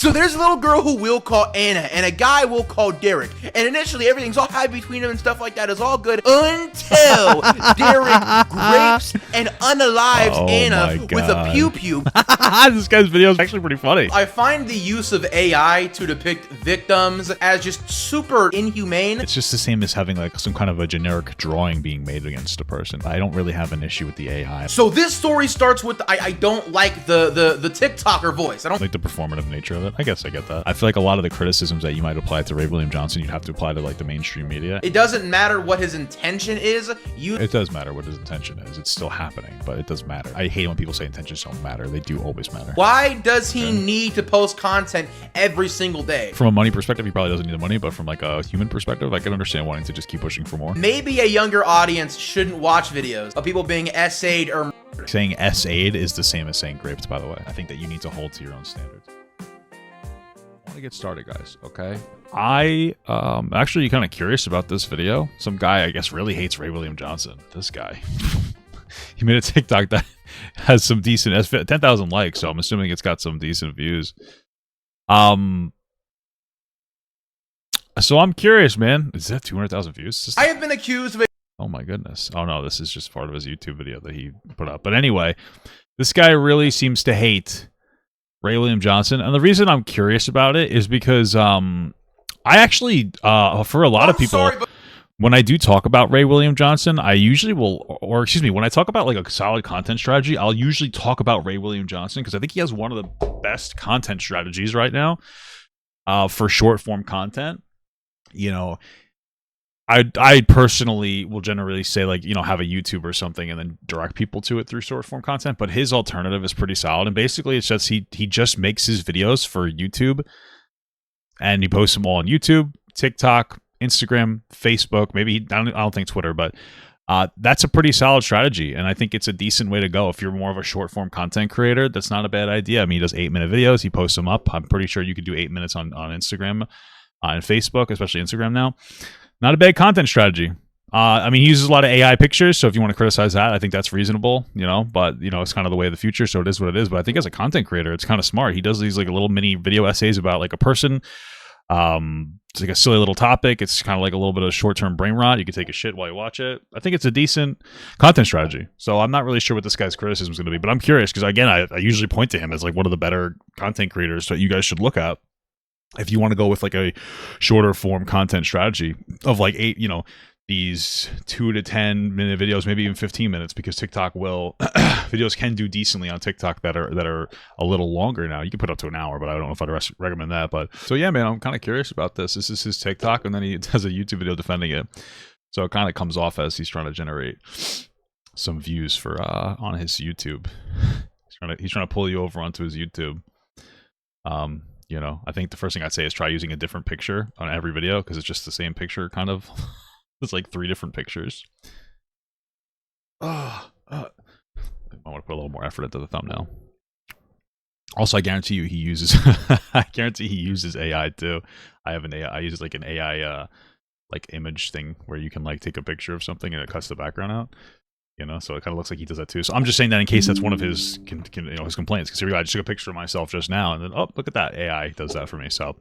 So there's a little girl who we'll call Anna, and a guy we'll call Derek. And initially, everything's all happy between them and stuff like that. It's all good until Derek grapes and unalives Anna with a pew-pew. This guy's video is actually pretty funny. I find the use of AI to depict victims as just super inhumane. It's just the same as having like some kind of a generic drawing being made against a person. I don't really have an issue with the AI. So this story starts with I don't like the TikToker voice. I don't like the performative nature of it. I guess I get that. I feel like a lot of the criticisms that you might apply to Ray William Johnson, you'd have to apply to like the mainstream media. It doesn't matter what his intention is. It does matter what his intention is. It's still happening, but it does matter. I hate when people say intentions don't matter. They do always matter. Why does he need to post content every single day? From a money perspective, he probably doesn't need the money, but from like a human perspective, I can understand wanting to just keep pushing for more. Maybe a younger audience shouldn't watch videos of people being essayed or murdered. Saying essayed is the same as saying raped, by the way. I think that you need to hold to your own standards. I want to get started, guys, okay? I actually kind of curious about this video. Some guy, I guess, really hates Ray William Johnson. This guy. He made a TikTok that has some decent 10,000 likes, so I'm assuming it's got some decent views. So I'm curious, man. Is that 200,000 views? I have been accused of Oh my goodness. Oh no, this is just part of his YouTube video that he put up. But anyway, this guy really seems to hate Ray William Johnson. And the reason I'm curious about it is because I actually, for a lot of people, when I do talk about Ray William Johnson, I usually will, or excuse me, when I talk about like a solid content strategy, I'll usually talk about Ray William Johnson because I think he has one of the best content strategies right now for short form content. You know, I personally will generally say, like, you know, have a YouTube or something and then direct people to it through short form content. But his alternative is pretty solid. And basically, it's just he just makes his videos for YouTube and he posts them all on YouTube, TikTok, Instagram, Facebook. Maybe I don't think Twitter, but that's a pretty solid strategy. And I think it's a decent way to go. If you're more of a short form content creator, that's not a bad idea. I mean, he does 8-minute videos. He posts them up. I'm pretty sure you could do 8 minutes on Instagram and Facebook, especially Instagram now. Not a bad content strategy. I mean, he uses a lot of AI pictures, so if you want to criticize that, I think that's reasonable, you know, but, you know, it's kind of the way of the future, so it is what it is. But I think as a content creator, it's kind of smart. He does these like little mini video essays about like a person. It's like a silly little topic. It's kind of like a little bit of short-term brain rot. You can take a shit while you watch it. I think it's a decent content strategy. So I'm not really sure what this guy's criticism is going to be, but I'm curious because, again, I usually point to him as like one of the better content creators that you guys should look at if you want to go with like a shorter form content strategy of like these 2 to 10 minute videos, maybe even 15 minutes, because TikTok will videos can do decently on TikTok that are a little longer now. You can put up to an hour, but I don't know if I'd recommend that. But so yeah, man, I'm kind of curious about this. This is his TikTok, and then he does a YouTube video defending it. So it kind of comes off as he's trying to generate some views for on his YouTube. He's trying to pull you over onto his YouTube. You know, I think the first thing I'd say is try using a different picture on every video because it's just the same picture, kind of. It's like 3 different pictures. I want to put a little more effort into the thumbnail. Also, I guarantee you he uses I guarantee he uses AI too. I have an AI. I use like an AI like image thing where you can like take a picture of something and it cuts the background out. You know, so it kind of looks like he does that too. So I'm just saying that in case that's one of his his complaints. Because here we go, I just took a picture of myself just now, and then look at that, AI does that for me. So,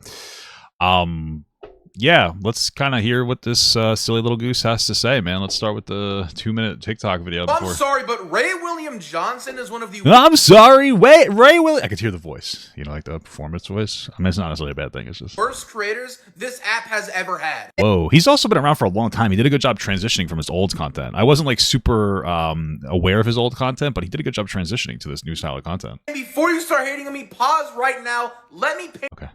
yeah, let's kind of hear what this silly little goose has to say, man. Let's start with the 2-minute TikTok video. I'm sorry, but Ray William Johnson is one of the... I'm sorry, Ray William... I could hear the voice. You know, like the performance voice. I mean, it's not necessarily a bad thing. It's just... worst creators this app has ever had. Whoa. He's also been around for a long time. He did a good job transitioning from his old content. I wasn't, like, super aware of his old content, but he did a good job transitioning to this new style of content. And before you start hating on me, pause right now. Let me paint... Okay.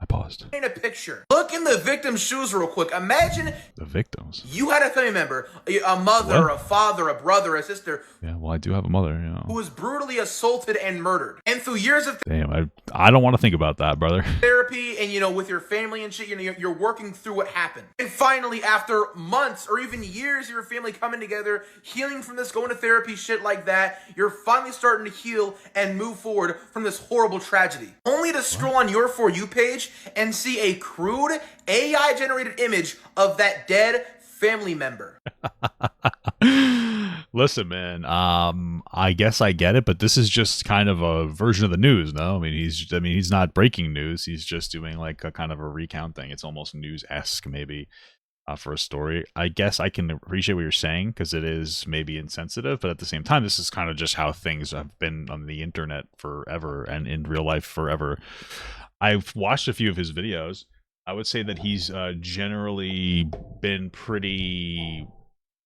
I paused. Paint a picture. Look in the victim's shoes real quick. Imagine the victims. You had a family member, a mother, a father, a brother, a sister. Yeah, well, I do have a mother, you know. Who was brutally assaulted and murdered. And through years of damn, I don't want to think about that, brother. Therapy and, you know, with your family and shit, you know, you're working through what happened. And finally, after months or even years of your family coming together, healing from this, going to therapy, shit like that, you're finally starting to heal and move forward from this horrible tragedy. Only to scroll on your For You page and see a crude AI-generated image of that dead, family member. Listen, man. I guess I get it, but this is just kind of a version of the news, no? I mean, he's not breaking news. He's just doing like a kind of a recount thing. It's almost news-esque, maybe, for a story. I guess I can appreciate what you're saying because it is maybe insensitive, but at the same time, this is kind of just how things have been on the internet forever and in real life forever. I've watched a few of his videos. I would say that he's generally been pretty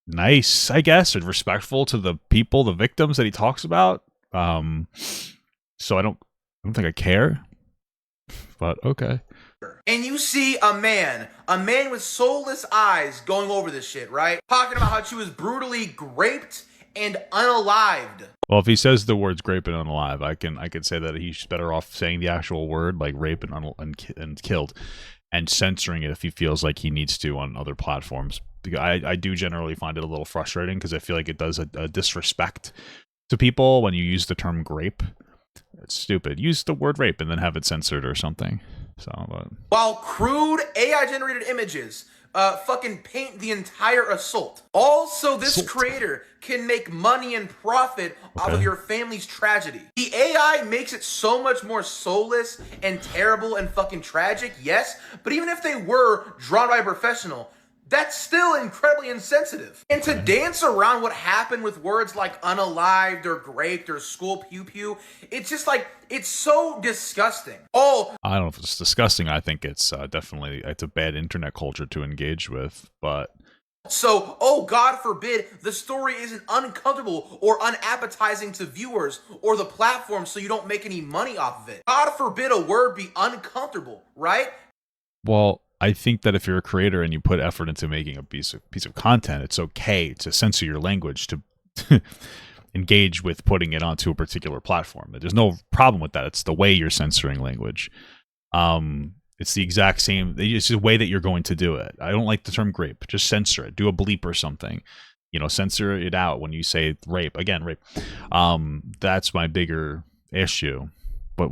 nice, I guess, and respectful to the people, the victims that he talks about. So I don't think I care, but okay. And you see a man with soulless eyes going over this shit, right? Talking about how she was brutally raped and unalived. Well, if he says the words "grape" and "unalive," I can say that he's better off saying the actual word, like "rape" and "killed," and censoring it if he feels like he needs to on other platforms. I do generally find it a little frustrating because I feel like it does a disrespect to people when you use the term "grape." It's stupid. Use the word "rape" and then have it censored or something. So, while crude AI-generated images fucking paint the entire assault. Also, this creator can make money and profit off of your family's tragedy. The AI makes it so much more soulless and terrible and fucking tragic, yes, but even if they were drawn by a professional, that's still incredibly insensitive. And to dance around what happened with words like unalived or graped or school pew pew, it's just like, it's so disgusting. Oh, I don't know if it's disgusting. I think it's definitely, it's a bad internet culture to engage with, but... So, oh God forbid, the story isn't uncomfortable or unappetizing to viewers or the platform so you don't make any money off of it. God forbid a word be uncomfortable, right? Well, I think that if you're a creator and you put effort into making a piece of content, it's okay to censor your language to engage with putting it onto a particular platform. There's no problem with that. It's the way you're censoring language. It's the exact same. It's the way that you're going to do it. I don't like the term "grape." Just censor it. Do a bleep or something. You know, censor it out when you say rape. Again, rape. That's my bigger issue. But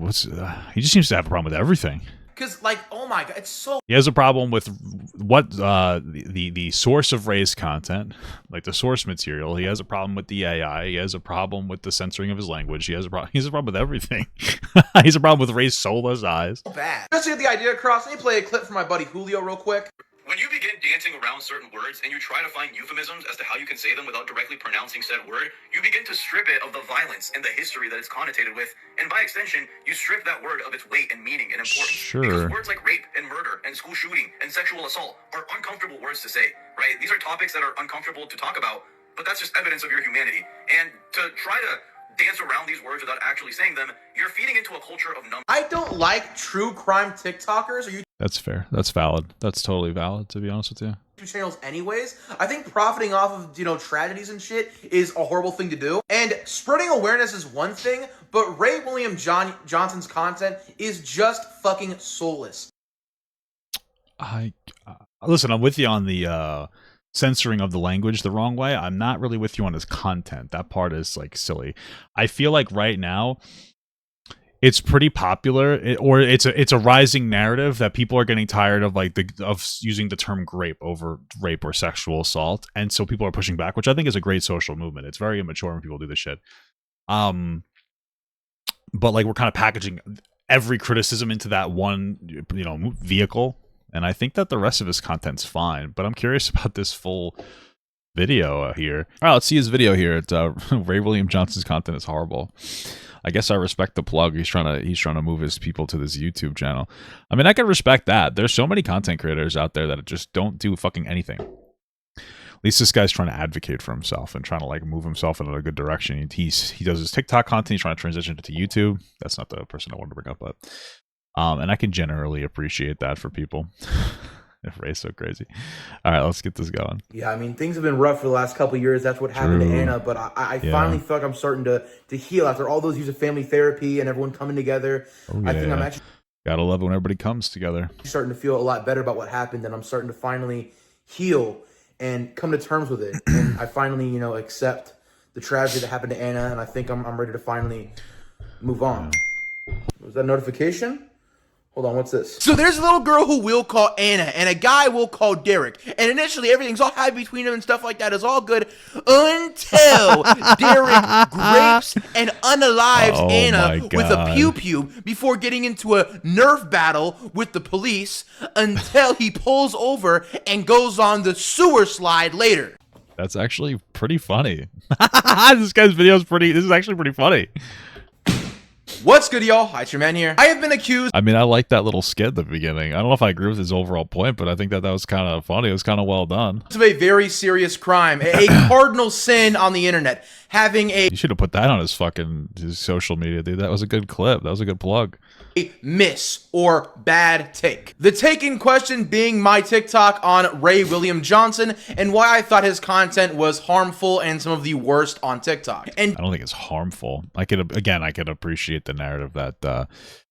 he just seems to have a problem with everything. Because, like, oh my God, it's so... He has a problem with what the source of Ray's content, like the source material. He has a problem with the AI. He has a problem with the censoring of his language. He has a problem with everything. He has a problem with Ray's soulless eyes. Bad. Just to get the idea across, let me play a clip from my buddy Julio real quick. When you begin dancing around certain words and you try to find euphemisms as to how you can say them without directly pronouncing said word, you begin to strip it of the violence and the history that it's connotated with, and by extension, you strip that word of its weight and meaning and importance. Sure. Because words like rape and murder and school shooting and sexual assault are uncomfortable words to say, right? These are topics that are uncomfortable to talk about, but that's just evidence of your humanity. And to try to dance around these words without actually saying them, you're feeding into a culture of numbers. I don't like true crime TikTokers or That's fair. That's valid. That's totally valid, to be honest with you. YouTube channels anyways. I think profiting off of, you know, tragedies and shit is a horrible thing to do. And spreading awareness is one thing, but Ray William Johnson's content is just fucking soulless. Listen, I'm with you on the censoring of the language the wrong way. I'm not really with you on his content. That part is like silly. I feel like right now it's pretty popular, it's a rising narrative that people are getting tired of, like of using the term "grape" over rape or sexual assault, and so people are pushing back, which I think is a great social movement. It's very immature when people do this shit. But like we're kind of packaging every criticism into that one, you know, vehicle. And I think that the rest of his content's fine, but I'm curious about this full video here. All right, let's see his video here. It's, Ray William Johnson's content is horrible. I guess I respect the plug. He's trying to move his people to this YouTube channel. I mean, I can respect that. There's so many content creators out there that just don't do fucking anything. At least this guy's trying to advocate for himself and trying to like move himself in a good direction. He does his TikTok content. He's trying to transition to YouTube. That's not the person I wanted to bring up, but. And I can generally appreciate that for people. If Ray's so crazy. All right, let's get this going. Yeah, I mean, things have been rough for the last couple of years. That's what happened to Anna. But I finally feel like I'm starting to heal after all those years of family therapy and everyone coming together. Oh, yeah. I think I'm actually gotta love when everybody comes together. Starting to feel a lot better about what happened, and I'm starting to finally heal and come to terms with it. And I finally, you know, accept the tragedy that happened to Anna, and I think I'm ready to finally move on. Was that a notification? Hold on, what's this? So there's a little girl who we'll call Anna, and a guy we'll call Derek. And initially, everything's all happy between them and stuff like that. It's all good until Derek grapes and unalives Anna with a pew-pew before getting into a Nerf battle with the police until he pulls over and goes on the sewer slide later. That's actually pretty funny. This guy's video is this is actually pretty funny. What's good, y'all? It's your man here. I have been accused. I mean, I like that little skit at the beginning. I don't know if I agree with his overall point, but I think that was kind of funny. It was kind of well done. Of a very serious crime, a cardinal sin on the internet. Having a... You should have put that on his social media, dude. That was a good clip. That was a good plug. A miss or bad take. The take in question being my TikTok on Ray William Johnson and why I thought his content was harmful and some of the worst on TikTok. And I don't think it's harmful. I could appreciate the narrative that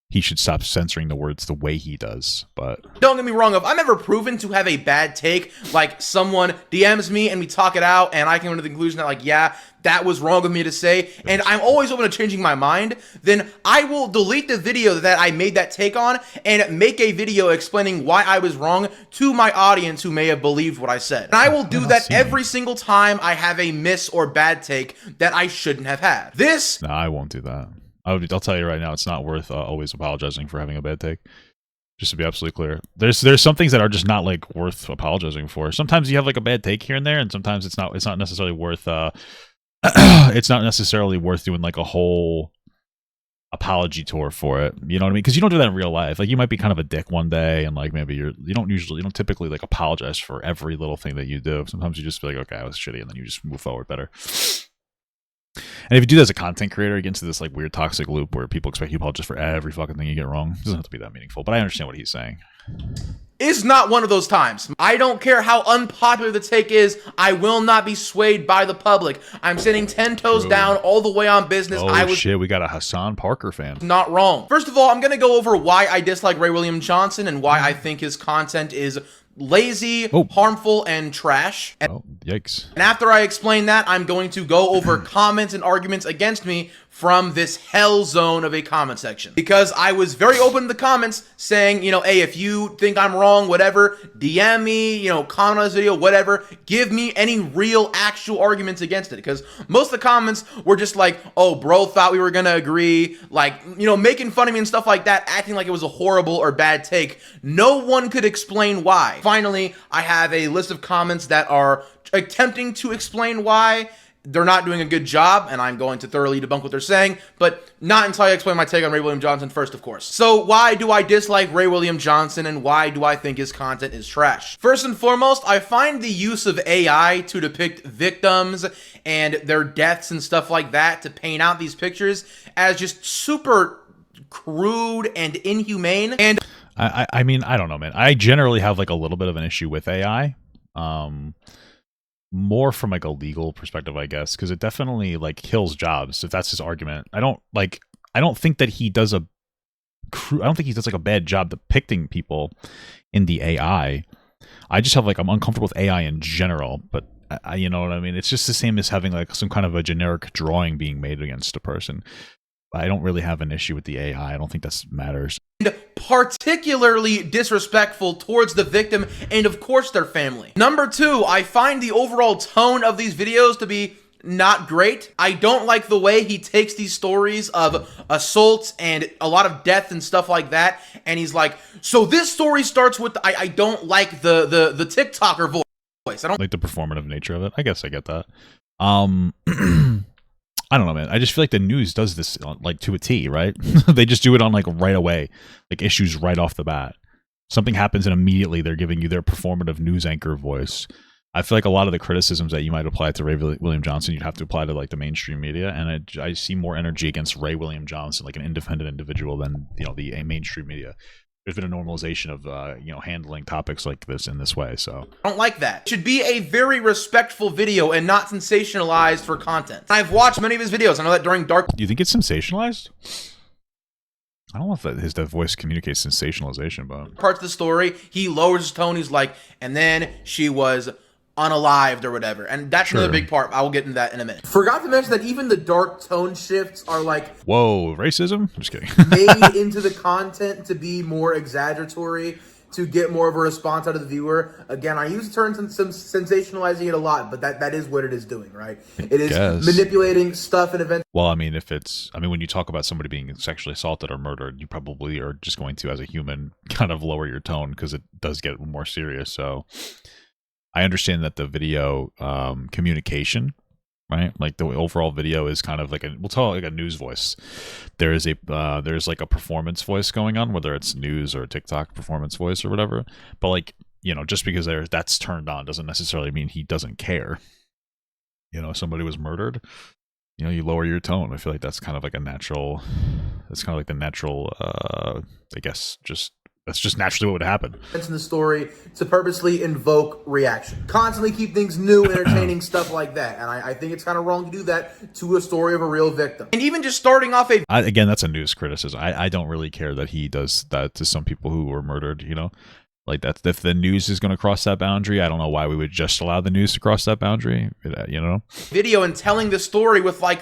he should stop censoring the words the way he does, but don't get me wrong, if I'm ever proven to have a bad take, like someone DMs me and we talk it out and I come to the conclusion that like, yeah, that was wrong of me to say, and I'm always open to changing my mind, then I will delete the video that I made that take on and make a video explaining why I was wrong to my audience who may have believed what I said. And I will do that every single time I have a miss or bad take that I shouldn't have had. No, I won't do that. I'll tell you right now, it's not worth always apologizing for having a bad take. Just to be absolutely clear, there's some things that are just not like worth apologizing for. Sometimes you have like a bad take here and there, and sometimes it's not necessarily worth it's not necessarily worth doing like a whole apology tour for it. You know what I mean? Because you don't do that in real life. Like you might be kind of a dick one day, and like maybe you don't typically like apologize for every little thing that you do. Sometimes you just be like, okay, I was shitty, and then you just move forward better. And if you do that as a content creator, you get into this like weird toxic loop where people expect you to apologize for every fucking thing you get wrong. It doesn't have to be that meaningful, but I understand what he's saying. Is not one of those times. I don't care how unpopular the take is. I will not be swayed by the public. I'm sitting 10 toes down all the way on business. Shit, we got a Hassan Parker fan. Not wrong. First of all, I'm going to go over why I dislike Ray William Johnson and why I think his content is lazy, harmful, and trash. Yikes. And after I explain that, I'm going to go over comments and arguments against me from this hell zone of a comment section. Because I was very open in the comments saying, you know, hey, if you think I'm wrong, whatever, DM me, you know, comment on this video, whatever. Give me any real, actual arguments against it. Because most of the comments were just like, oh, bro thought we were gonna agree. Like, you know, making fun of me and stuff like that, acting like it was a horrible or bad take. No one could explain why. Finally, I have a list of comments that are attempting to explain why. They're not doing a good job, and I'm going to thoroughly debunk what they're saying, but not until I explain my take on Ray William Johnson first, of course. So why do I dislike Ray William Johnson, and why do I think his content is trash? First and foremost, I find the use of AI to depict victims and their deaths and stuff like that, to paint out these pictures, as just super crude and inhumane. And I mean, I don't know, man. I generally have like a little bit of an issue with AI. More from like a legal perspective, I guess, because it definitely like kills jobs. If that's his argument, I don't think that he does like a bad job depicting people in the AI. I just have like, I'm uncomfortable with AI in general, but you know what I mean? It's just the same as having like some kind of a generic drawing being made against a person. I don't really have an issue with the AI. I don't think that matters. Particularly disrespectful towards the victim and of course their family. Number two, I find the overall tone of these videos to be not great. I don't like the way he takes these stories of assaults and a lot of death and stuff like that, and he's like, so this story starts with I don't like the TikToker voice. I don't like the performative nature of it. I guess I get that. I don't know, man. I just feel like the news does this like to a T, right? They just do it on like right away, like issues right off the bat. Something happens and immediately they're giving you their performative news anchor voice. I feel like a lot of the criticisms that you might apply to Ray William Johnson, you'd have to apply to like the mainstream media. And I see more energy against Ray William Johnson, like an independent individual, than, you know, the mainstream media. There's been a normalization of, you know, handling topics like this in this way, so. I don't like that. It should be a very respectful video and not sensationalized for content. I've watched many of his videos. I know that during dark... Do you think it's sensationalized? I don't know if his voice communicates sensationalization, but... parts of the story, he lowers his tone. He's like, and then she was unalived or whatever. And that's another big part. I will get into that in a minute. Forgot to mention that even the dark tone shifts are like, whoa, racism? I'm just kidding. made into the content to be more exaggeratory, to get more of a response out of the viewer. Again, I use the term some sensationalizing it a lot, but that is what it is doing, right? It is manipulating stuff and events. Well, I mean, when you talk about somebody being sexually assaulted or murdered, you probably are just going to, as a human, kind of lower your tone because it does get more serious. So I understand that the video communication, right? Like the overall video is kind of like we'll call it like a news voice. There's like a performance voice going on, whether it's news or TikTok performance voice or whatever. But like, just because that's turned on doesn't necessarily mean he doesn't care. Somebody was murdered, you lower your tone. I feel like that's kind of like the natural, I guess, that's just naturally what would happen. In the story to purposely invoke reaction, constantly keep things new, entertaining, stuff like that. And I think it's kind of wrong to do that to a story of a real victim. And even just starting off again, that's a news criticism. I don't really care that he does that to some people who were murdered, Like that's if the news is going to cross that boundary, I don't know why we would just allow the news to cross that boundary, Video and telling the story with like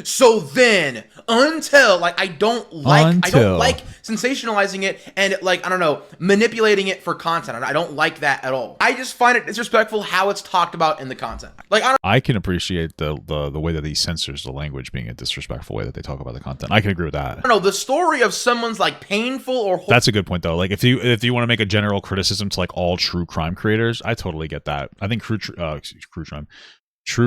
so then until like I don't like sensationalizing it and like I don't know, manipulating it for content. I don't like that at all. I just find it disrespectful how it's talked about in the content. Like I can appreciate the way that he censors the language being a disrespectful way that they talk about the content. I can agree with that. I don't know, the story of someone's like painful or that's a good point though. Like if you want to make a general criticism to like all true crime creators, I totally get that. I think true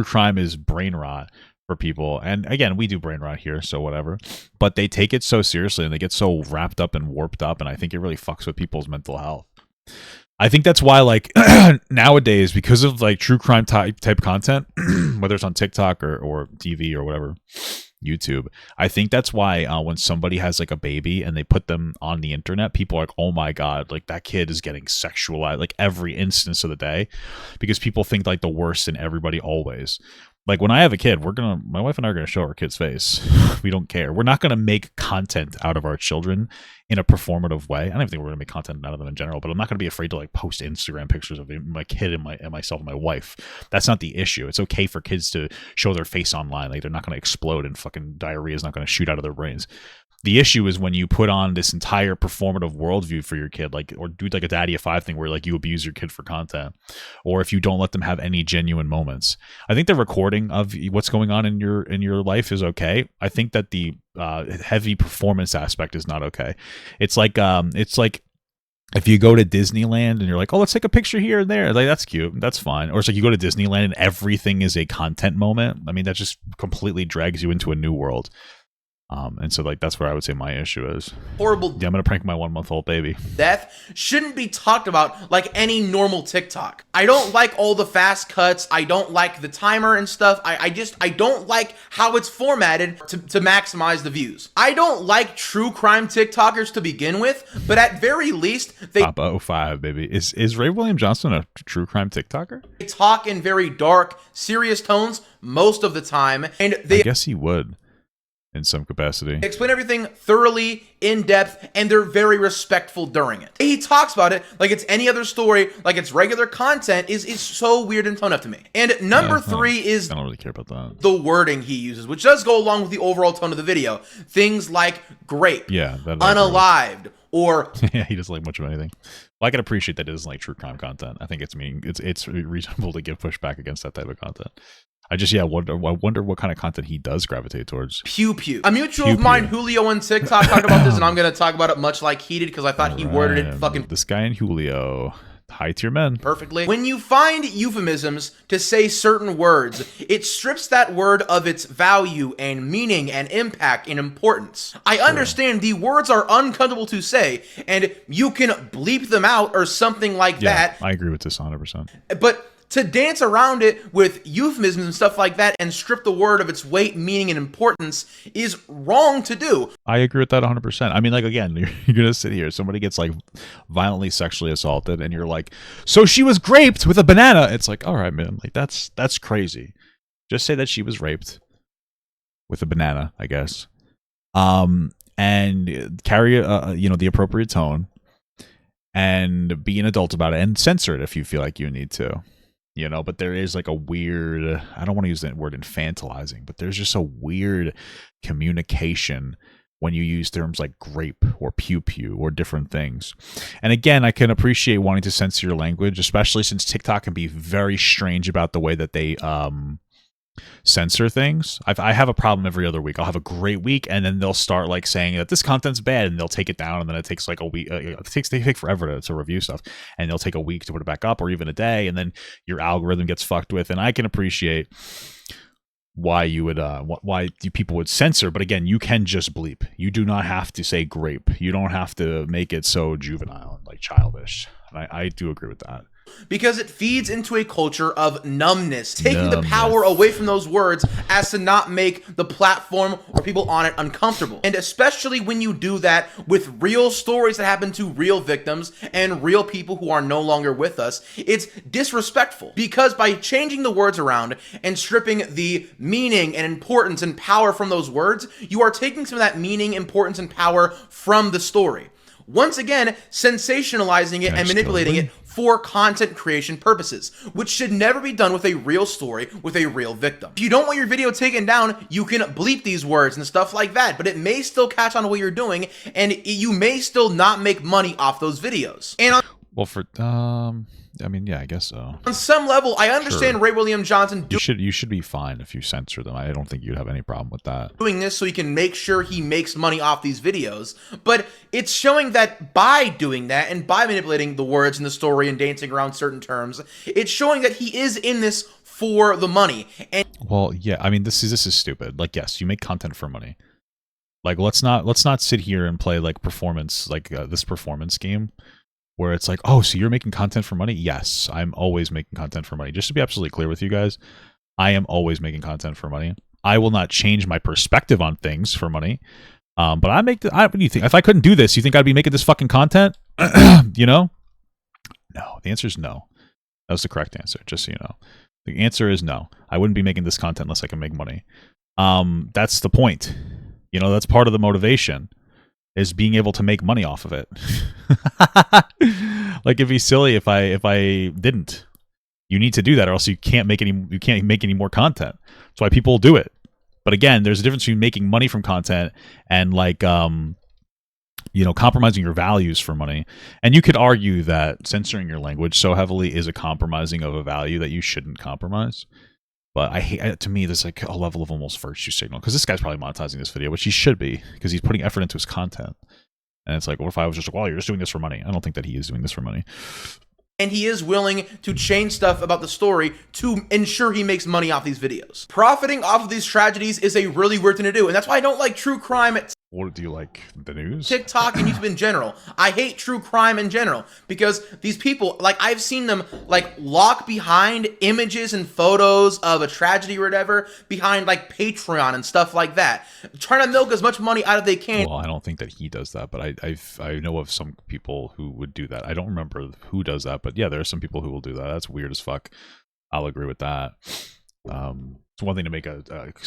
crime is brain rot for people, and again, we do brain rot here, so whatever. But they take it so seriously and they get so wrapped up and warped up, and I think it really fucks with people's mental health. I think that's why, like nowadays, because of like true crime type content, whether it's on TikTok or TV or whatever, YouTube, I think that's why when somebody has like a baby and they put them on the internet, people are like, oh my god, like that kid is getting sexualized like every instance of the day, because people think like the worst in everybody always. Like when I have a kid, my wife and I are gonna show our kid's face. We don't care. We're not gonna make content out of our children in a performative way. I don't even think we're gonna make content out of them in general, but I'm not gonna be afraid to like post Instagram pictures of my kid and myself and my wife. That's not the issue. It's okay for kids to show their face online. Like they're not gonna explode and fucking diarrhea is not gonna shoot out of their brains. The issue is when you put on this entire performative worldview for your kid, like, or do like a Daddy of Five thing where like you abuse your kid for content, or if you don't let them have any genuine moments. I think the recording of what's going on in your life is okay. I think that the heavy performance aspect is not okay. It's like if you go to Disneyland and you're like, oh, let's take a picture here and there, like that's cute, that's fine. Or it's like you go to Disneyland and everything is a content moment. I mean, that just completely drags you into a new world. And so like that's where I would say my issue is. Horrible. Yeah, I'm gonna prank my 1-month-old baby. Death shouldn't be talked about like any normal TikTok. I don't like all the fast cuts. I don't like the timer and stuff. I don't like how it's formatted to maximize the views. I don't like true crime TikTokers to begin with, but at very least they Papa 05, baby. Is Ray William Johnson a true crime TikToker? They talk in very dark, serious tones most of the time, and I guess he would. In some capacity. They explain everything thoroughly, in depth, and they're very respectful during it. He talks about it like it's any other story, like it's regular content, is so weird and tone up to me. And number three is... I don't really care about that. The wording he uses, which does go along with the overall tone of the video. Things like grape, unalived, or... Yeah, he doesn't like much of anything. Well, I can appreciate that it isn't like true crime content. I think it's reasonable to give pushback against that type of content. I wonder what kind of content he does gravitate towards. Pew pew. A mutual of mine, Julio, on TikTok talked about this, and I'm going to talk about it much like he did because I thought he worded it fucking... This guy and Julio, high tier men. Perfectly. When you find euphemisms to say certain words, it strips that word of its value and meaning and impact and importance. I understand the words are uncomfortable to say, and you can bleep them out or something like that. I agree with this 100%. But... to dance around it with euphemisms and stuff like that and strip the word of its weight, meaning, and importance is wrong to do. I agree with that 100%. I mean, like, again, you're going to sit here, somebody gets, like, violently sexually assaulted, and you're like, so she was raped with a banana. It's like, all right, man, like, that's crazy. Just say that she was raped with a banana, I guess. And carry, the appropriate tone, and be an adult about it, and censor it if you feel like you need to. you know, but there is like a weird, I don't want to use that word infantilizing, but there's just a weird communication when you use terms like grape or pew pew or different things. And again, I can appreciate wanting to censor your language, especially since TikTok can be very strange about the way that they censor things. I have a problem every other week. I'll have a great week, and then they'll start like saying that this content's bad, and they'll take it down, and then it takes like a week. They take forever to review stuff, and they'll take a week to put it back up, or even a day, and then your algorithm gets fucked with. And I can appreciate why you would why people would censor, but again, you can just bleep. You do not have to say grape. You don't have to make it so juvenile and like childish. And I do agree with that. Because it feeds into a culture of numbness, taking the power away from those words as to not make the platform or people on it uncomfortable. And especially when you do that with real stories that happen to real victims and real people who are no longer with us, it's disrespectful. Because by changing the words around and stripping the meaning and importance and power from those words, you are taking some of that meaning, importance, and power from the story. Once again, sensationalizing it and manipulating it for content creation purposes, which should never be done with a real story with a real victim. If you don't want your video taken down, you can bleep these words and stuff like that, but it may still catch on to what you're doing, and you may still not make money off those videos. And well, for I mean, yeah, I guess so. On some level, I understand Ray William Johnson you should be fine if you censor them. I don't think you'd have any problem with that. Doing this so he can make sure he makes money off these videos, but it's showing that by doing that and by manipulating the words in the story and dancing around certain terms, it's showing that he is in this for the money. And well, yeah, I mean, this is stupid. Like, yes, you make content for money. Like, let's not sit here and play like performance, like this performance game, where it's like, oh, so you're making content for money? Yes, I'm always making content for money. Just to be absolutely clear with you guys, I am always making content for money. I will not change my perspective on things for money. But I make what do you think? If I couldn't do this, you think I'd be making this fucking content? You know? No. The answer is no. That was the correct answer, just so you know. The answer is no. I wouldn't be making this content unless I can make money. That's the point. You know, that's part of the motivation, is being able to make money off of it. Like, it'd be silly if I didn't. You need to do that, or else you can't make any more content. That's why people do it. But again, there's a difference between making money from content and like you know, compromising your values for money. And you could argue that censoring your language so heavily is a compromising of a value that you shouldn't compromise. But to me, there's like a level of almost virtue signal, because this guy's probably monetizing this video, which he should be, because he's putting effort into his content. And it's like, what if I was just like, well, you're just doing this for money? I don't think that he is doing this for money. And he is willing to change stuff about the story to ensure he makes money off these videos. Profiting off of these tragedies is a really weird thing to do, and that's why I don't like true crime at What do you like? The news? TikTok and YouTube in general. I hate true crime in general, because these people, like, I've seen them like lock behind images and photos of a tragedy or whatever behind like Patreon and stuff like that, trying to milk as much money out of they can. Well, I don't think that he does that, but I know of some people who would do that. I don't remember who does that, but yeah, there are some people who will do that. That's weird as fuck. I'll agree with that. It's one thing to make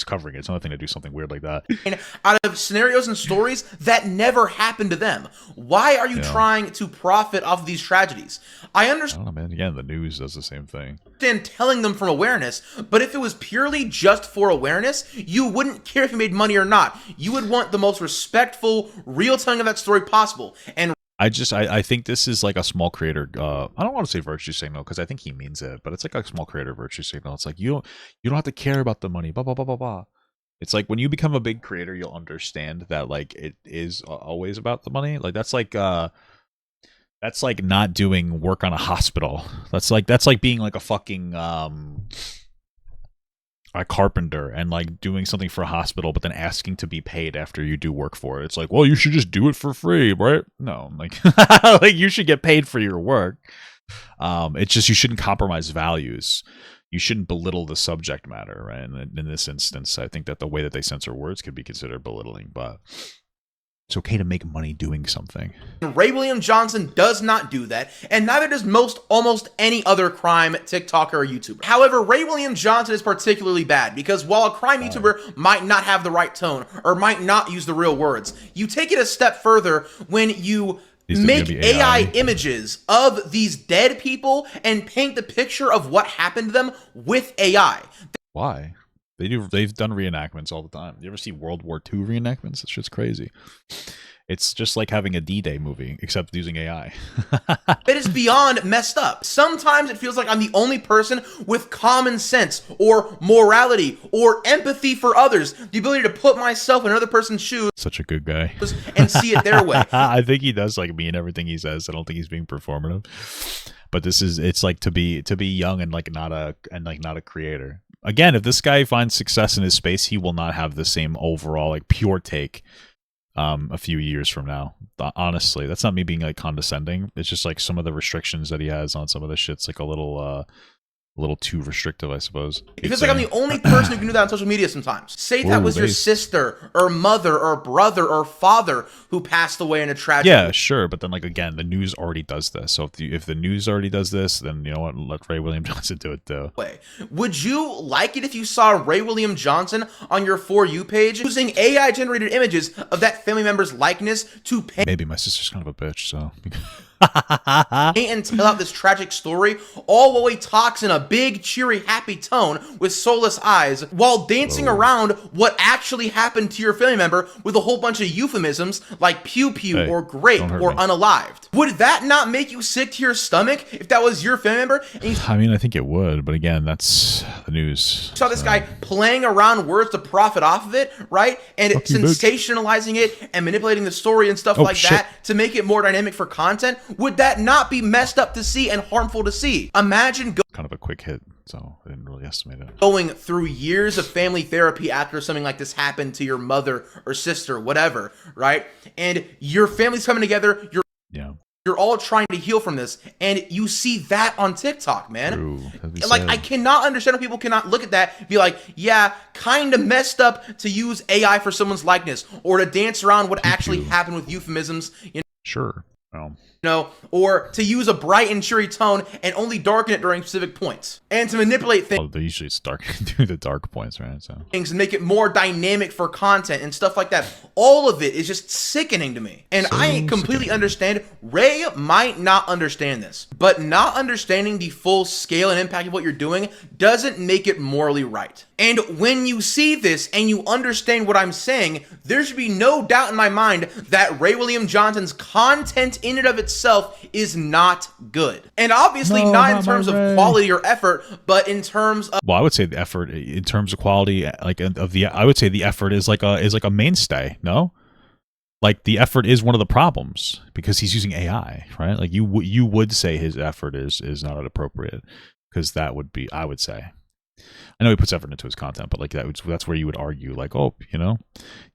covering it. It's another thing to do something weird like that. And out of scenarios and stories that never happened to them. Why are you trying to profit off of these tragedies? I understand. I don't know, man. Again, the news does the same thing. Telling them from awareness, but if it was purely just for awareness, you wouldn't care if you made money or not. You would want the most respectful, real telling of that story possible. And I think this is like a small creator. I don't want to say virtue signal, because I think he means it, but it's like a small creator virtue signal. It's like you don't have to care about the money. Blah blah blah blah blah. It's like when you become a big creator, you'll understand that like it is always about the money. Like that's like not doing work on a hospital. That's like being like a fucking a carpenter and like doing something for a hospital, but then asking to be paid after you do work for it. It's like, well, you should just do it for free, right? No, like, like you should get paid for your work. It's just, you shouldn't compromise values. You shouldn't belittle the subject matter, right? And in this instance, I think that the way that they censor words could be considered belittling, but it's okay to make money doing something. Ray William Johnson does not do that, and neither does almost any other crime TikToker or YouTuber. However, Ray William Johnson is particularly bad, because while a crime YouTuber might not have the right tone or might not use the real words, you take it a step further when you make AI images of these dead people and paint the picture of what happened to them with AI. Why? They've done reenactments all the time. You ever see World War II reenactments? That shit's crazy. It's just like having a D-Day movie, except using AI. It is beyond messed up. Sometimes it feels like I'm the only person with common sense or morality or empathy for others. The ability to put myself in another person's shoes. Such a good guy. And see it their way. I think he does like mean everything he says. I don't think he's being performative. But it's like to be young and not a creator. Again, if this guy finds success in his space, he will not have the same overall like pure take a few years from now. Honestly, that's not me being like condescending. It's just like some of the restrictions that he has on some of the shit's like a little too restrictive, I suppose. It feels like I'm the only person who can do that on social media sometimes. Say that was your sister or mother or brother or father who passed away in a tragedy. Yeah, sure, but then like again, the news already does this. So if the news already does this, then you know what? Let Ray William Johnson do it too. Would you like it if you saw Ray William Johnson on your For You page using AI generated images of that family member's likeness to paint? Maybe my sister's kind of a bitch, so. And tell out this tragic story, all while he talks in a big, cheery, happy tone with soulless eyes, while dancing around what actually happened to your family member with a whole bunch of euphemisms like pew pew or grape or unalived. Would that not make you sick to your stomach if that was your family member? And I mean, I think it would, but again, that's the news. Saw this guy playing around words to profit off of it, right? And sensationalizing it and manipulating the story and stuff like that to make it more dynamic for content. Would that not be messed up to see and harmful to see? Imagine kind of a quick hit, so I didn't really estimate it. Going through years of family therapy after something like this happened to your mother or sister, whatever, right? And your family's coming together, you're all trying to heal from this, and you see that on TikTok, man. True. Like, I cannot understand how people cannot look at that and be like, yeah, kind of messed up to use AI for someone's likeness, or to dance around what actually happened with euphemisms. Sure. Or to use a bright and cheery tone and only darken it during specific points. And to manipulate things. They usually it's dark through the dark points, right? So things and make it more dynamic for content and stuff like that. All of it is just sickening to me. And I completely understand. Ray might not understand this, but not understanding the full scale and impact of what you're doing doesn't make it morally right. And when you see this and you understand what I'm saying, there should be no doubt in my mind that Ray William Johnson's content in and of itself is not good. And obviously not in terms of quality or effort, but in terms of... Well, I would say the effort in terms of quality, like I would say the effort is like a mainstay, no? Like the effort is one of the problems because he's using AI, right? Like you would say his effort is not appropriate because that would be, I would say. I know he puts effort into his content, but like that's where you would argue, like, oh,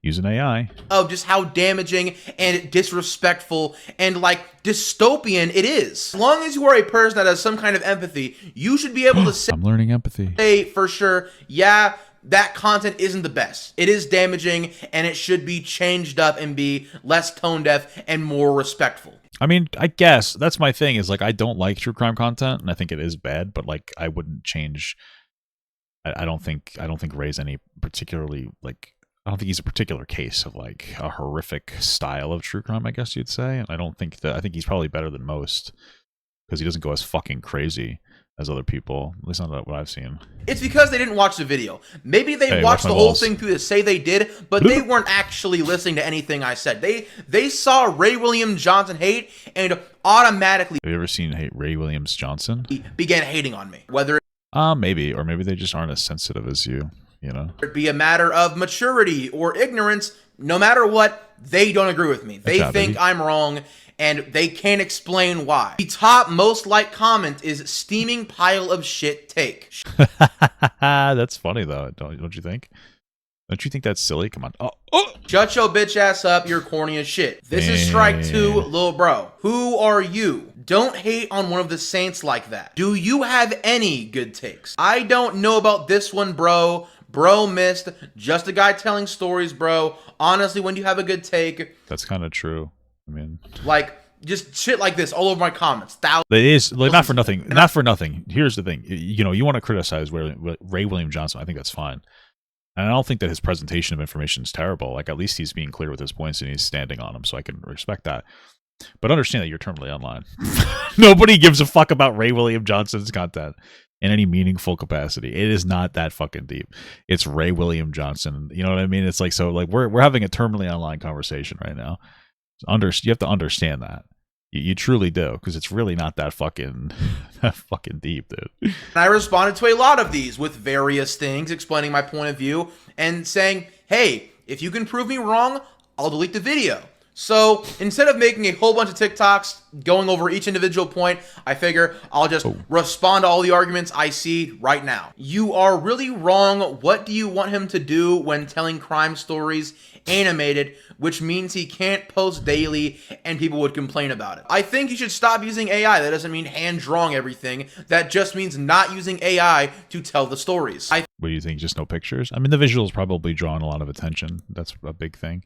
use an AI. Oh, just how damaging and disrespectful and like dystopian it is. As long as you are a person that has some kind of empathy, you should be able to say, I'm learning empathy. Say for sure, yeah, that content isn't the best. It is damaging and it should be changed up and be less tone deaf and more respectful. I mean, I guess that's my thing is like I don't like true crime content and I think it is bad, but like I wouldn't change. I don't think Ray's any particularly like I don't think he's a particular case of like a horrific style of true crime, I guess you'd say. And I think he's probably better than most because he doesn't go as fucking crazy as other people. At least not what I've seen. It's because they didn't watch the video. Maybe they watched the whole thing through to say they did, but they weren't actually listening to anything I said. They saw Ray William Johnson hate and automatically have you ever seen Ray Williams Johnson? Began hating on me. Whether maybe, or maybe they just aren't as sensitive as you, it be a matter of maturity or ignorance, no matter what, they don't agree with me. They think I'm wrong, and they can't explain why. The top most liked comment is steaming pile of shit take. That's funny, though, don't you think? Don't you think that's silly? Come on. Oh. Shut your bitch ass up, you're corny as shit. This is strike 2, lil bro. Who are you? Don't hate on one of the saints like that. Do you have any good takes? I don't know about this one, bro. Bro missed. Just a guy telling stories, bro. Honestly, when do you have a good take? That's kind of true. I mean, like, just shit like this all over my comments. It is like not for nothing. Not for nothing. Here's the thing. You want to criticize Ray William Johnson. I think that's fine. And I don't think that his presentation of information is terrible. Like, at least he's being clear with his points and he's standing on them, so I can respect that. But understand that you're terminally online. Nobody gives a fuck about Ray William Johnson's content in any meaningful capacity. It is not that fucking deep. It's Ray William Johnson. You know what I mean? It's like, so like we're having a terminally online conversation right now. You have to understand that. You truly do, because it's really not that fucking deep, dude. And I responded to a lot of these with various things, explaining my point of view and saying, hey, if you can prove me wrong, I'll delete the video. So instead of making a whole bunch of TikToks going over each individual point, I figure I'll just respond to all the arguments I see right now. You are really wrong. What do you want him to do when telling crime stories animated, which means he can't post daily and people would complain about it? I think you should stop using AI. That doesn't mean hand drawing everything. That just means not using AI to tell the stories. What do you think? Just no pictures? I mean, the visuals probably drawing a lot of attention. That's a big thing.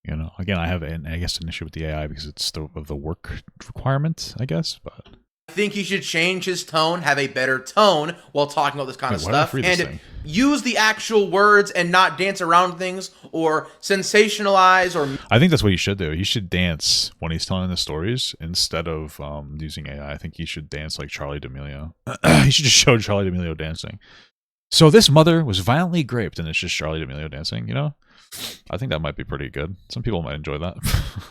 You know, again, I have, I guess, an issue with the AI because it's the work requirement, I guess. But I think he should change his tone, have a better tone while talking about this kind of stuff, and use the actual words and not dance around things or sensationalize. Or I think that's what he should do. He should dance when he's telling the stories instead of using AI. I think he should dance like Charlie D'Amelio. He should just show Charlie D'Amelio dancing. So this mother was violently raped, and it's just Charlie D'Amelio dancing, you know? I think that might be pretty good. Some people might enjoy that.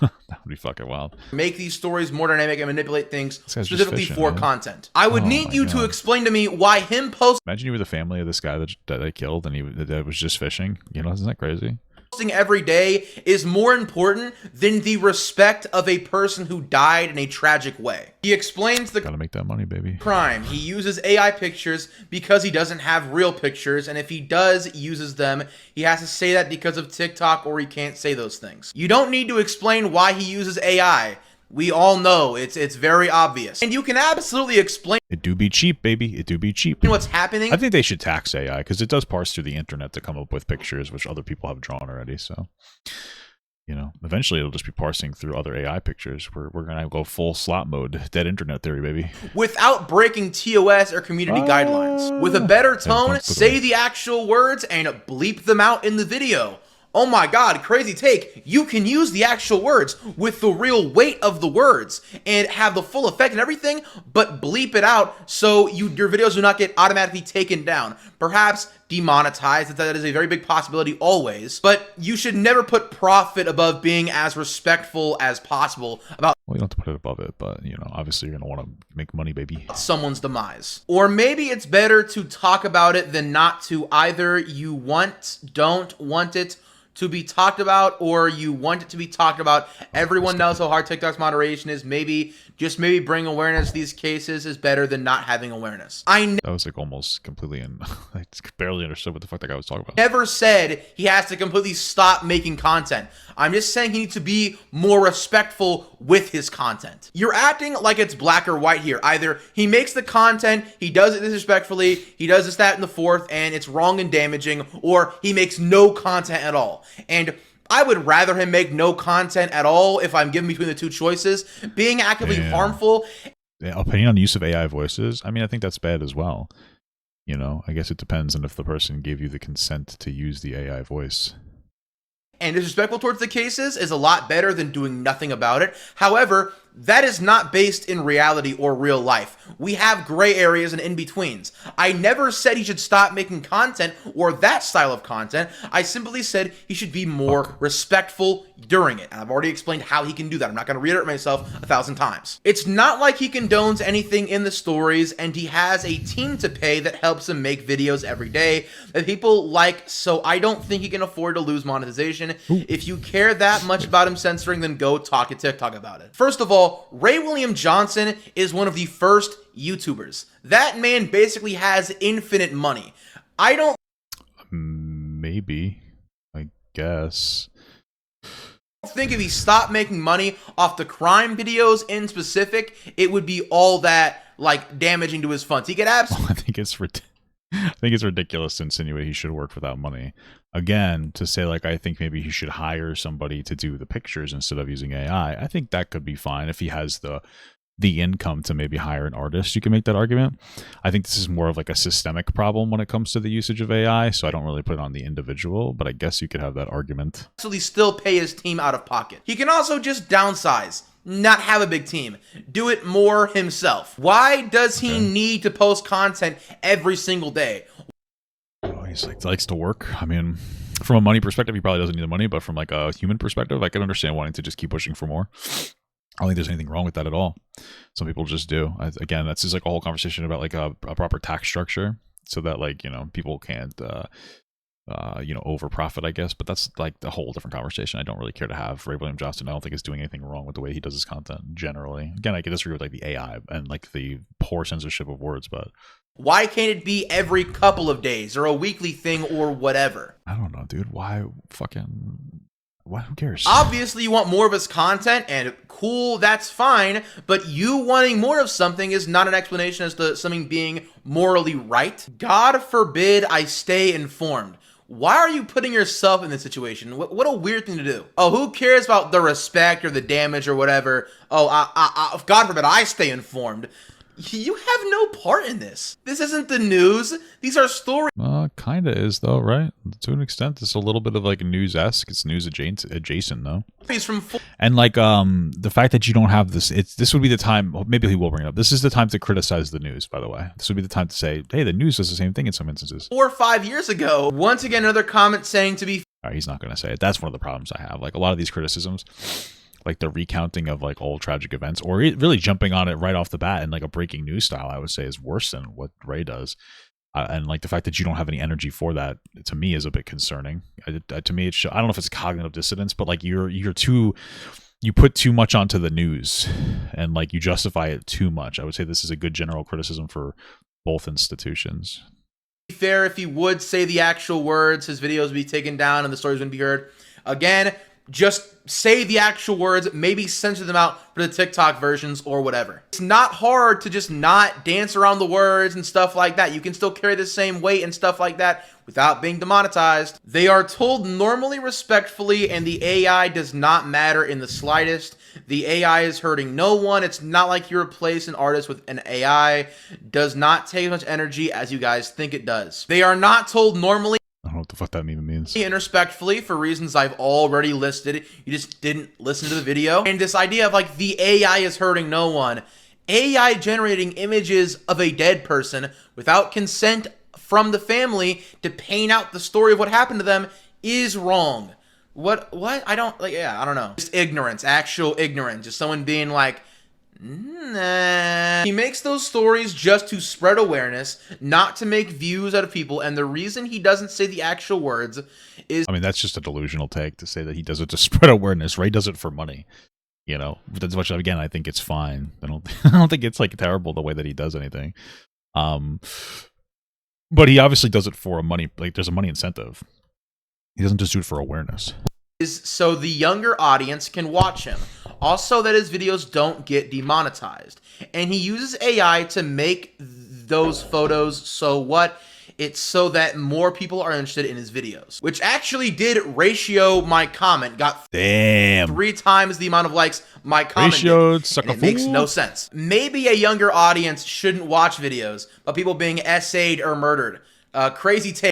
That would be fucking wild. Make these stories more dynamic and manipulate things specifically for content. I would need you to explain to me why him posting. Imagine you were the family of this guy that they killed, and that was just fishing. You know, isn't that crazy? Every day is more important than the respect of a person who died in a tragic way. He explains the gotta make that money, baby. Crime. He uses AI pictures because he doesn't have real pictures, and if he does uses them, he has to say that because of TikTok, or he can't say those things. You don't need to explain why he uses AI. We all know it's very obvious, and you can absolutely explain. It do be cheap, baby. It do be cheap. What's happening? I think they should tax AI because it does parse through the internet to come up with pictures which other people have drawn already. So, you know, eventually it'll just be parsing through other AI pictures. We're gonna go full slot mode, dead internet theory, baby. Without breaking TOS or community guidelines, with a better tone, say the actual words and bleep them out in the video. Oh my god, crazy take. You can use the actual words with the real weight of the words and have the full effect and everything, but bleep it out so your videos do not get automatically taken down. Perhaps demonetized. That is a very big possibility always, but you should never put profit above being as respectful as possible about. Well, you don't have to put it above it, but, you know, obviously you're going to want to make money, baby. Someone's demise. Or maybe it's better to talk about it than not to. Either you don't want it to be talked about, or you want it to be talked about. Everyone knows how hard TikTok's moderation is. Maybe bring awareness to these cases is better than not having awareness. That was like almost completely I barely understood what the fuck that guy was talking about. Never said he has to completely stop making content. I'm just saying he needs to be more respectful with his content. You're acting like it's black or white here. Either he makes the content, he does it disrespectfully, he does this, that, and the fourth, and it's wrong and damaging, or he makes no content at all. And I would rather him make no content at all if I'm given between the two choices. Being actively harmful. Yeah, opinion on the use of AI voices. I mean, I think that's bad as well. You know, I guess it depends on if the person gave you the consent to use the AI voice. And disrespectful towards the cases is a lot better than doing nothing about it. However, that is not based in reality or real life. We have gray areas and in-betweens. I never said he should stop making content or that style of content. I simply said he should be more respectful during it. And I've already explained how he can do that. I'm not going to reiterate myself 1,000 times. It's not like he condones anything in the stories, and he has a team to pay that helps him make videos every day that people like, so I don't think he can afford to lose monetization. If you care that much about him censoring, then go talk to TikTok about it. First of all, Ray William Johnson is one of the first YouTubers. That man basically has infinite money. I don't... Maybe. I guess. I think if he stopped making money off the crime videos in specific, it would be all that, like, damaging to his funds. He could absolutely... I think it's ridiculous to insinuate he should work without money. Again, to say, like, I think maybe he should hire somebody to do the pictures instead of using AI. I think that could be fine if he has the income to maybe hire an artist. You can make that argument. I think this is more of like a systemic problem when it comes to the usage of AI, so I don't really put it on the individual, but I guess you could have that argument. So he still pay his team out of pocket. He can also just downsize. not have a big team. Do it more himself. Why does he need to post content every single day? Oh, he's like likes to work. I mean, from a money perspective, he probably doesn't need the money, but from like a human perspective, I can understand wanting to just keep pushing for more. I don't think there's anything wrong with that at all. Some people just do. Again, that's just like a whole conversation about like a proper tax structure, so that like people can't over profit, I guess. But that's like the whole different conversation. I don't really care to have. Ray William Johnson, I don't think is doing anything wrong with the way he does his content generally. Again, I can disagree with like the AI and like the poor censorship of words, but why can't it be every couple of days or a weekly thing or whatever? I don't know, dude. Why fucking... What? Who cares? Obviously, you want more of his content, and cool, that's fine, but you wanting more of something is not an explanation as to something being morally right. God forbid I stay informed. Why are you putting yourself in this situation? What a weird thing to do. Oh, who cares about the respect or the damage or whatever? Oh, God forbid I stay informed. You have no part in this. This isn't the news. These are stories. Kinda is though, right? To an extent, it's a little bit of like news-esque. It's news adjacent though. And like the fact that you don't have this, this would be the time. Maybe he will bring it up. This is the time to criticize the news. By the way, this would be the time to say, hey, the news does the same thing in some instances. 4 or 5 years ago. Once again, another comment saying to be. All right, he's not going to say it. That's one of the problems I have. Like a lot of these criticisms, like the recounting of like old tragic events, or really jumping on it right off the bat in like a breaking news style, I would say is worse than what Ray does. And like the fact that you don't have any energy for that, to me, is a bit concerning. To me, I don't know if it's cognitive dissonance, but like you put too much onto the news, and like you justify it too much. I would say this is a good general criticism for both institutions. Fair, if he would say the actual words, his videos would be taken down and the stories wouldn't be heard. Again, just say the actual words, maybe censor them out for the TikTok versions or whatever. It's not hard to just not dance around the words and stuff like that. You can still carry the same weight and stuff like that without being demonetized. They are told normally, respectfully, and the AI does not matter in the slightest. The AI is hurting no one. It's not like you replace an artist with an AI. Does not take as much energy as you guys think it does. They are not told normally. I don't know what the fuck that even means. And respectfully, for reasons I've already listed, you just didn't listen to the video. And this idea of like the AI is hurting no one. AI generating images of a dead person without consent from the family to paint out the story of what happened to them is wrong. What? I don't know. Just ignorance, actual ignorance. Just someone being like, nah. He makes those stories just to spread awareness, not to make views out of people, and the reason he doesn't say the actual words is... I mean, that's just a delusional take to say that he does it to spread awareness. Ray does it for money, But as much, again, I think it's fine. I don't think it's like terrible the way that he does anything. But he obviously does it for a money, like there's a money incentive. He doesn't just do it for awareness. So the younger audience can watch him. Also that his videos don't get demonetized. And he uses AI to make those photos so what? It's so that more people are interested in his videos. Which actually did ratio my comment. Got 3 times the amount of likes my comment Ratioed, did. And it makes no sense. Maybe a younger audience shouldn't watch videos of people being essayed or murdered. Crazy take.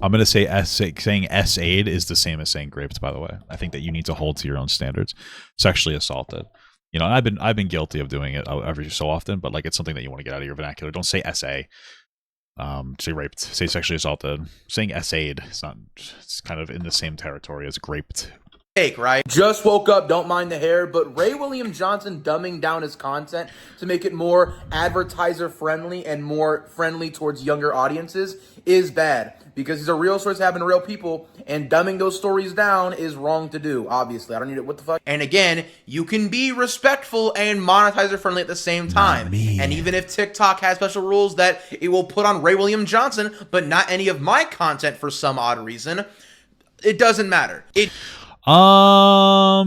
I'm going to say saying S-aid is the same as saying raped, by the way. I think that you need to hold to your own standards. Sexually assaulted. And I've been guilty of doing it every so often, but like it's something that you want to get out of your vernacular. Don't say S-A. Say raped. Say sexually assaulted. Saying S-aid, it's kind of in the same territory as graped. Right? Just woke up, don't mind the hair, but Ray William Johnson dumbing down his content to make it more advertiser friendly and more friendly towards younger audiences is bad because these are real stories happening to real people, and dumbing those stories down is wrong to do. Obviously, I don't need it. What the fuck? And again, you can be respectful and monetizer friendly at the same time. And even if TikTok has special rules that it will put on Ray William Johnson, but not any of my content for some odd reason, it doesn't matter. I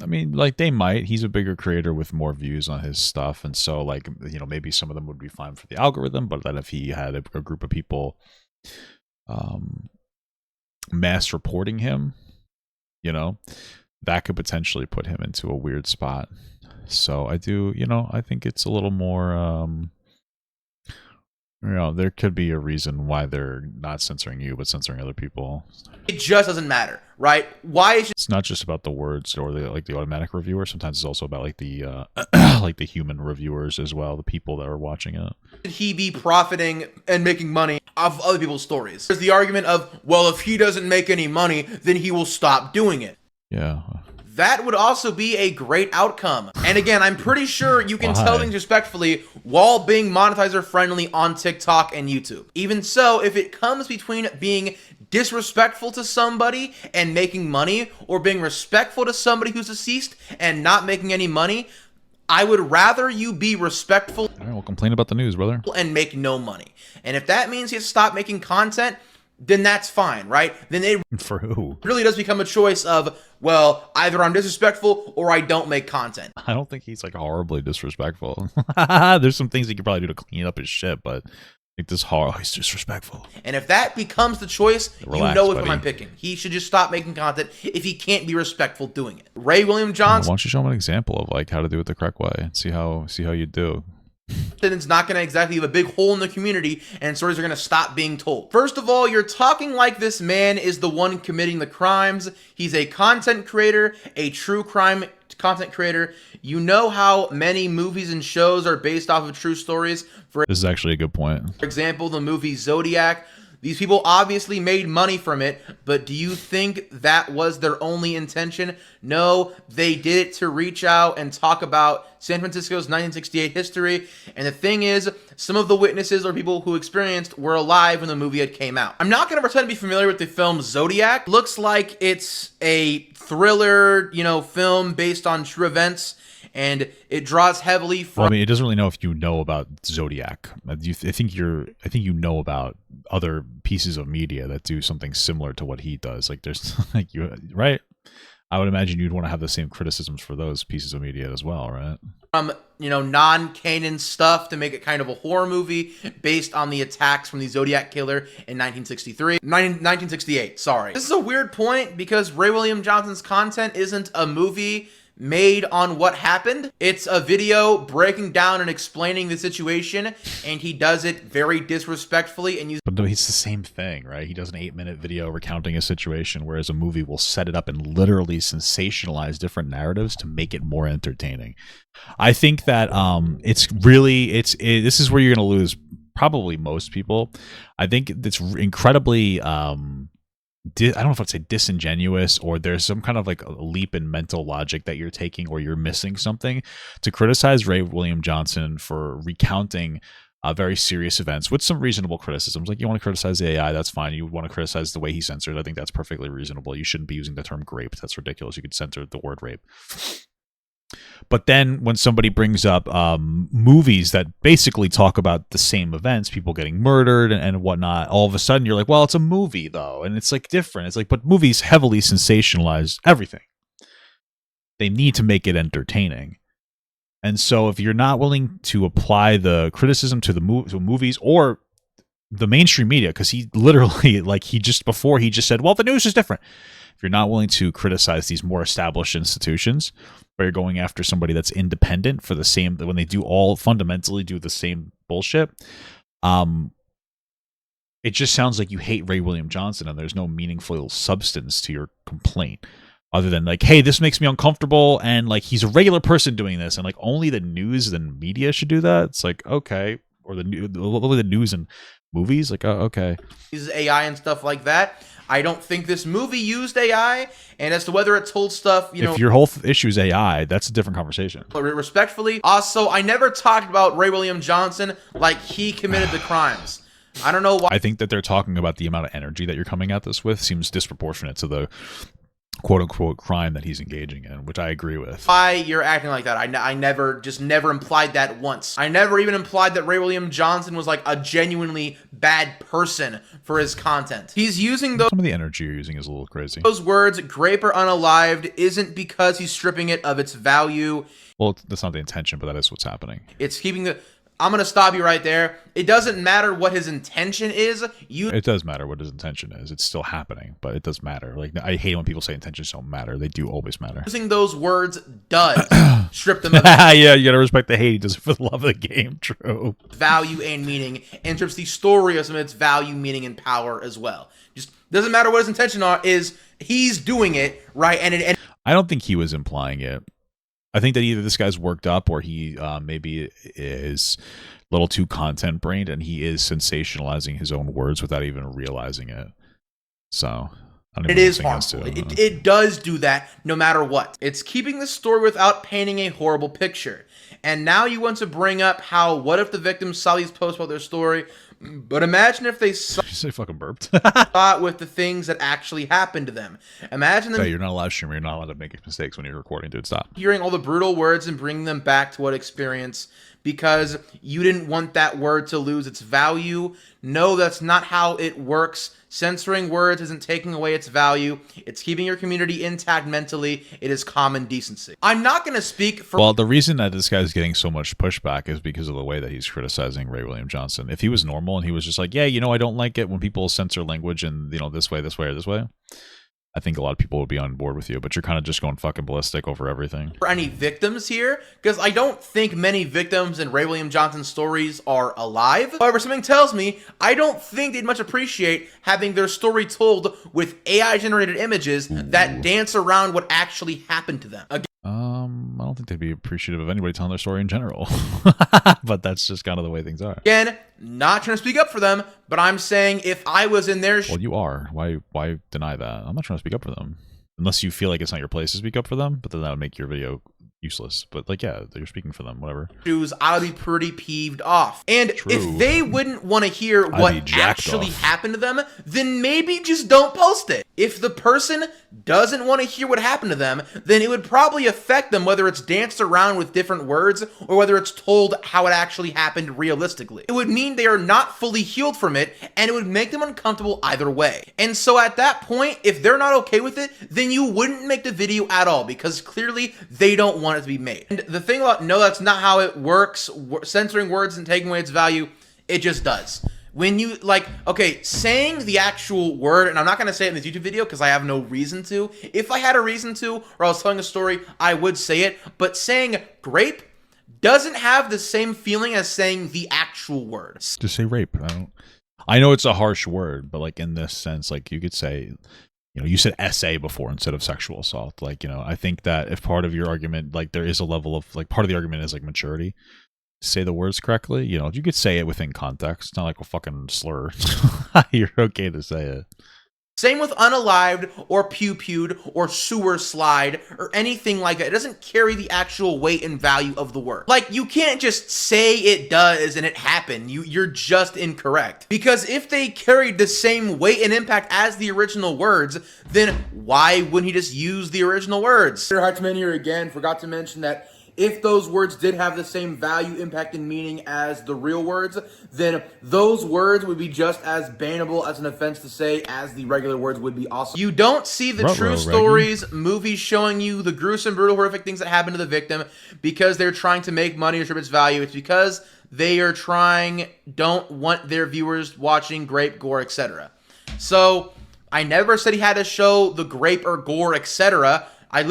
mean, like they might. He's a bigger creator with more views on his stuff, and so like maybe some of them would be fine for the algorithm. But then if he had a group of people, mass reporting him, that could potentially put him into a weird spot. So I think it's a little more There could be a reason why they're not censoring you, but censoring other people. It just doesn't matter, right? Why is It's not just about the words or the automatic reviewer. Sometimes it's also about the like the human reviewers as well, the people that are watching it. he be profiting and making money off other people's stories? There's the argument of, well, if he doesn't make any money, then he will stop doing it. Yeah. That would also be a great outcome. And again, I'm pretty sure you can Why? tell things respectfully while being monetizer friendly on TikTok and YouTube. Even so, if it comes between being disrespectful to somebody and making money, or being respectful to somebody who's deceased and not making any money, I would rather you be respectful. All right, we'll complain about the news, brother. And make no money. And if that means you stop making content, then that's fine, right? Then it For who? really does become a choice of, well, either I'm disrespectful or I don't make content. I don't think he's like horribly disrespectful. There's some things he could probably do to clean up his shit, but like this he's disrespectful. And if that becomes the choice, Relax, you know which buddy. one I'm picking. He should just stop making content if he can't be respectful doing it. Ray William Why Johnson don't you show him an example of like how to do it the correct way and see how you do? is not going to exactly have a big hole in the community, and stories are going to stop being told. First of all, you're talking like this man is the one committing the crimes. He's a content creator, a true crime content creator. You know how many movies and shows are based off of true stories. For This is actually a good point. example, the movie Zodiac. These people obviously made money from it, but do you think that was their only intention? No, they did it to reach out and talk about San Francisco's 1968 history. And the thing is, some of the witnesses or people who experienced were alive when the movie had came out. I'm not going to pretend to be familiar with the film Zodiac. Looks like it's a thriller, film based on true events. And it draws heavily from. Well, I mean, it doesn't really know if you know about Zodiac. I think you know about other pieces of media that do something similar to what he does. Like there's like you right. I would imagine you'd want to have the same criticisms for those pieces of media as well, right? From non-canon stuff to make it kind of a horror movie based on the attacks from the Zodiac killer in 1968. Sorry, this is a weird point because Ray William Johnson's content isn't a movie made on what happened. It's a video breaking down and explaining the situation, and he does it very disrespectfully and But no, it's the same thing, right? He does an 8-minute video recounting a situation, whereas a movie will set it up and literally sensationalize different narratives to make it more entertaining. I think that this is where you're going to lose probably most people. I think it's incredibly I don't know if I'd say disingenuous, or there's some kind of like a leap in mental logic that you're taking, or you're missing something to criticize Ray William Johnson for recounting very serious events with some reasonable criticisms. Like, you want to criticize the AI, that's fine. You want to criticize the way he censored, I think that's perfectly reasonable. You shouldn't be using the term grape. That's ridiculous. You could censor the word rape. But then when somebody brings up movies that basically talk about the same events, people getting murdered and whatnot, all of a sudden you're like, well, it's a movie though. And it's like different. It's like, but movies heavily sensationalize everything. They need to make it entertaining. And so if you're not willing to apply the criticism to the movies or the mainstream media, because he literally, he just said, well, the news is different. If you're not willing to criticize these more established institutions, where you're going after somebody that's independent for the same, when they fundamentally do the same bullshit, it just sounds like you hate Ray William Johnson and there's no meaningful substance to your complaint other than like, hey, this makes me uncomfortable and like he's a regular person doing this and like only the news and media should do that. It's like, okay. Or the news and movies, like, oh, okay. Uses AI and stuff like that. I don't think this movie used AI, and as to whether it told stuff, if your whole issue is AI, that's a different conversation. Respectfully. Also, I never talked about Ray William Johnson like he committed the crimes. I don't know why. I think that they're talking about the amount of energy that you're coming at this with seems disproportionate to the quote-unquote crime that he's engaging in, which I agree with. Why you're acting like that? I never implied that once. I never even implied that Ray William Johnson was like a genuinely bad person for his content. He's using Some of the energy you're using is a little crazy. Those words, grape or unalived, isn't because he's stripping it of its value. Well, that's not the intention, but that is what's happening. It's keeping the... I'm going to stop you right there. It doesn't matter what his intention is. It does matter what his intention is. It's still happening, but it does matter. Like, I hate when people say intentions don't matter. They do always matter. Using those words does. strip them of Yeah, you gotta respect the hate. He does it for the love of the game. True. value and meaning, and strips the story of some of its value, meaning, and power as well. Just doesn't matter what his intention is. He's doing it right, and I don't think he was implying it. I think that either this guy's worked up or he maybe is a little too content brained and he is sensationalizing his own words without even realizing it. So it is harmful. It does do that no matter what. It's keeping the story without painting a horrible picture. And now you want to bring up how, what if the victims saw these posts about their story? But imagine if they saw say fucking burped. with the things that actually happened to them. Imagine them. You're not allowed to stream. You're not allowed to make mistakes when you're recording, dude. Stop. Hearing all the brutal words and bringing them back to what experience because you didn't want that word to lose its value. No, that's not how it works. Censoring words isn't taking away its value. It's keeping your community intact mentally. It is common decency. I'm not going to speak for... Well, the reason that this guy's getting so much pushback is because of the way that he's criticizing Ray William Johnson. If he was normal and he was just like, yeah, I don't like it when people censor language and, this way, or this way, I think a lot of people would be on board with you, but you're kind of just going fucking ballistic over everything. For any victims here, because I don't think many victims in Ray William Johnson's stories are alive. However, something tells me I don't think they'd much appreciate having their story told with AI-generated images that dance around what actually happened to them. I don't think they'd be appreciative of anybody telling their story in general, but that's just kind of the way things are. Again, not trying to speak up for them, but I'm saying if I was in their well, you are. Why deny that? I'm not trying to speak up for them, unless you feel like it's not your place to speak up for them. But then that would make your video useless. But like, yeah, you're speaking for them. Whatever. shoes, I would be pretty peeved off. And True. If they wouldn't want to hear what actually happened to them, then maybe just don't post it. If the person doesn't want to hear what happened to them, then it would probably affect them whether it's danced around with different words or whether it's told how it actually happened realistically. It would mean they are not fully healed from it, and it would make them uncomfortable either way. And so at that point, if they're not okay with it, then you wouldn't make the video at all because clearly they don't want it to be made. And the thing about, no, that's not how it works, censoring words and taking away its value, it just does. When you, okay, saying the actual word, and I'm not going to say it in this YouTube video because I have no reason to. If I had a reason to, or I was telling a story, I would say it. But saying grape doesn't have the same feeling as saying the actual word. Just say rape. I know it's a harsh word, but in this sense, you could say, you said SA before instead of sexual assault. I think that if part of your argument, there is a level of, part of the argument is maturity. Say the words correctly. You could say it within context. It's not like a fucking slur. You're okay to say it. Same with unalived or pew-pewed or sewer slide or anything like that. It doesn't carry the actual weight and value of the word. You can't just say it does and it happened. You're just incorrect. Because if they carried the same weight and impact as the original words, then why wouldn't he just use the original words? Hartman here again forgot to mention that if those words did have the same value, impact, and meaning as the real words, then those words would be just as bannable as an offense to say as the regular words would be also. You don't see the true stories, movies showing you the gruesome, brutal, horrific things that happen to the victim because they're trying to make money or strip its value. It's because they are don't want their viewers watching grape, gore, etc. So, I never said he had to show the grape or gore, etc. I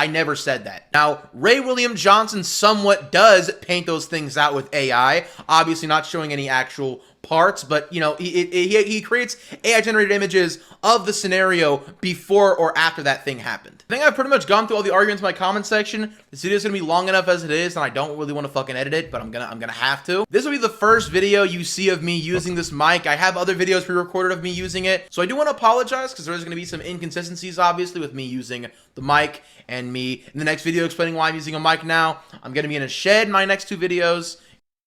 never said that. Now, Ray William Johnson somewhat does paint those things out with AI, obviously not showing any actual parts, but, he creates AI-generated images of the scenario before or after that thing happened. I think I've pretty much gone through all the arguments in my comment section. This video is going to be long enough as it is, and I don't really want to fucking edit it, but I'm gonna have to. This will be the first video you see of me using this mic. I have other videos pre-recorded of me using it, so I do want to apologize because there's going to be some inconsistencies, obviously, with me using the mic and me in the next video explaining why I'm using a mic now. I'm going to be in a shed in my next two videos.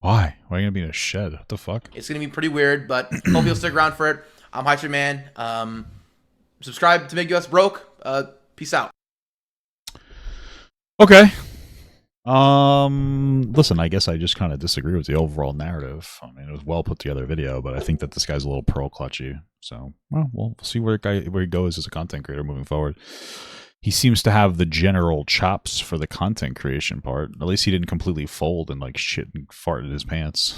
Why? Why are you going to be in a shed? What the fuck? It's going to be pretty weird, but hope you'll stick around for it. I'm Hyper Man. Subscribe to make us broke. Peace out. Okay. Listen, I guess I just kind of disagree with the overall narrative. I mean, it was well put together video, but I think that this guy's a little pearl clutchy. So, well, we'll see where he goes as a content creator moving forward. He seems to have the general chops for the content creation part. At least he didn't completely fold and shit and fart in his pants.